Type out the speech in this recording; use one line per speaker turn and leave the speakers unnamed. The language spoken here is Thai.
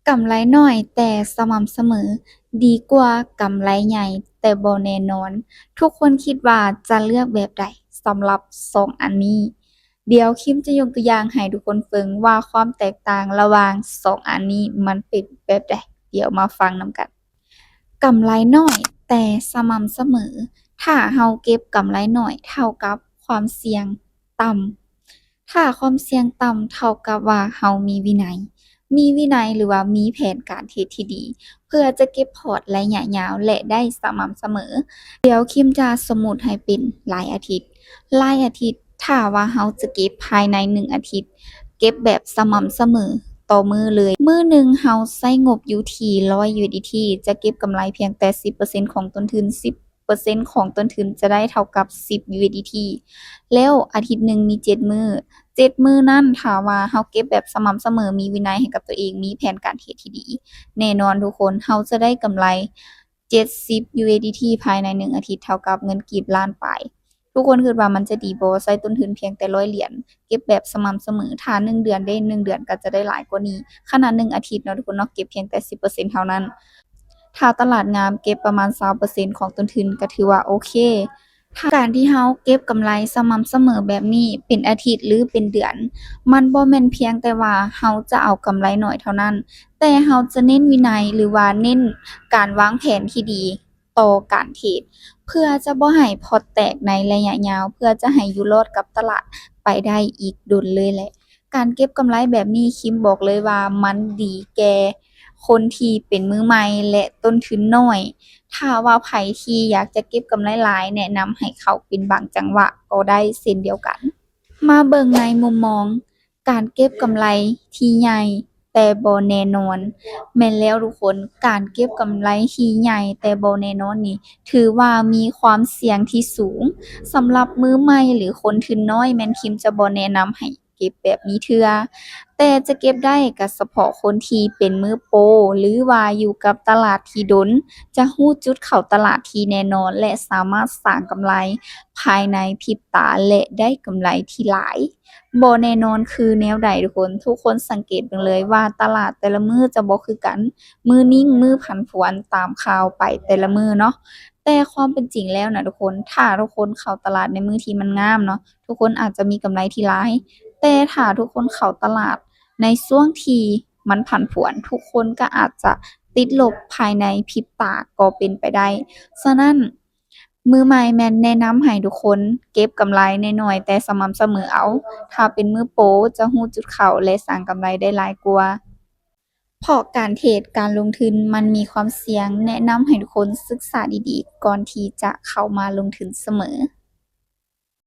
กำไรน้อยแต่สม่ำเสมอดีกว่ากำไรใหญ่แต่บ่แน่นอนทุกคนคิดว่าจะเลือกแบบใดสำหรับ2อันนี้เดี๋ยวคิมจะยกตัวอย่างให้ทุกคนฟังว่าความแตกต่างระหว่าง2อันนี้มันเป็นแบบใดเดี๋ยวมาฟังนำกันกำไรน้อยแต่สม่ำเสมอถ้าเราเก็บกำไรน้อยเท่ากับความเสี่ยงต่ำถ้าความเสี่ยงต่ำเท่ากับว่าเรามีวินัยหรือว่ามีแผนการเทรดที่ดีเพื่อจะเก็บพอร์ตระยะยาวและได้สม่ำเสมอเดี๋ยวคิมจะสมมุติให้เป็นรายอาทิตย์ถ้าว่าเราจะเก็บภายใน1อาทิตย์เก็บแบบสม่ำเสมอต่อมื้อเลยมื้อหนึ่งเราใช้งบอยู่ที่100 USDT จะเก็บกำไรเพียงแต่10%ของต้นทุน10%ของต้นทุนจะได้เท่ากับ10 USDT แล้วอาทิตย์หนึ่งมี7มื้อ7มื้อนั้นถ้าว่าเราเก็บแบบสม่ำเสมอมีวินัยให้กับตัวเองมีแผนการเทรดที่ดีแน่นอนทุกคนเราจะได้กำไร70 USDT ภายใน1อาทิตย์เท่ากับเงินกีบล้านปลายทุกคนคิดว่ามันจะดีบ่ใช้ต้นทุนเพียงแต่100 เหรียญเก็บแบบสม่ำเสมอถ้า1เดือนได้1เดือนก็จะได้หลายกว่านี้ขนาด1อาทิตย์เนาะทุกคนเนาะเก็บเพียงแต่10%เท่านั้นถ้าตลาดงามเก็บประมาณ20%ของต้นทุนก็ถือว่าโอเค การที่เราเก็บกำไรสม่ำเสมอแบบนี้เป็นอาทิตย์หรือเป็นเดือนมันบ่แม่นเพียงแต่ว่าเราจะเอากำไรน้อยเท่านั้นแต่เราจะเน้นวินัยหรือว่าเน้นการวางแผนที่ดีต่อการเทรดเพื่อจะบ่ให้พอร์ตแตกในระยะยาวเพื่อจะให้อยู่รอดกับตลาดไปได้อีกโดนเลยแหละการเก็บกำไรแบบนี้คิมบอกเลยว่ามันดีแก่คนที่เป็นมือใหม่และต้นทุนน้อย ถ้าว่าไผที่อยากจะเก็บกำไรหลายแนะนำให้เข้าเป็นบางจังหวะก็ได้เช่นเดียวกันมาเบิ่งในมุมมองการเก็บกำไรที่ใหญ่แต่บ่แน่นอนแม่นแล้วทุกคนการเก็บกำไรที่ใหญ่แต่บ่แน่นอนนี่ถือว่ามีความเสี่ยงที่สูงสำหรับมือใหม่หรือคนทุนน้อยแม่นคิมจะบ่แนะนำให้เก็บแบบนี้เทื่อแต่จะเก็บได้ก็เฉพาะคนที่เป็นมือโปรหรือว่าอยู่กับตลาดที่ดน จะฮู้จุดเข้าตลาดที่แน่นอนและสามารถสร้างกำไรภายในพริบตาและได้กำไรที่หลายบ่แน่นอนคือแนวใดทุกคนสังเกตเบิ่งเลยว่าตลาดแต่ละมื้อจะบ่คือกันมื้อนิ่งมื้อผันผวนตามข่าวไปแต่ละมื้อเนาะแต่ความเป็นจริงแล้วน่ะทุกคนถ้าทุกคนเข้าตลาดในมื้อที่มันงามเนาะทุกคนอาจจะมีกำไรที่หลายแต่ถ้าทุกคนเข้าตลาดในช่วงที่มันผันผวนทุกคนก็อาจจะ ติดลบภายในพริบตาก็เป็นไปได้ ฉะนั้นมือใหม่แม่นแนะนำให้ทุกคนเก็บกำไรน้อยๆแต่สม่ำเสมอเอา ถ้าเป็นมือโปรจะรู้จุดเข้าและสร้างกำไรได้หลายกว่าเพราะการเทรดการลงทุนมันมีความเสี่ยงแนะนำให้ทุกคนศึกษาดีๆก่อนที่จะเข้ามาลงทุนเสมอ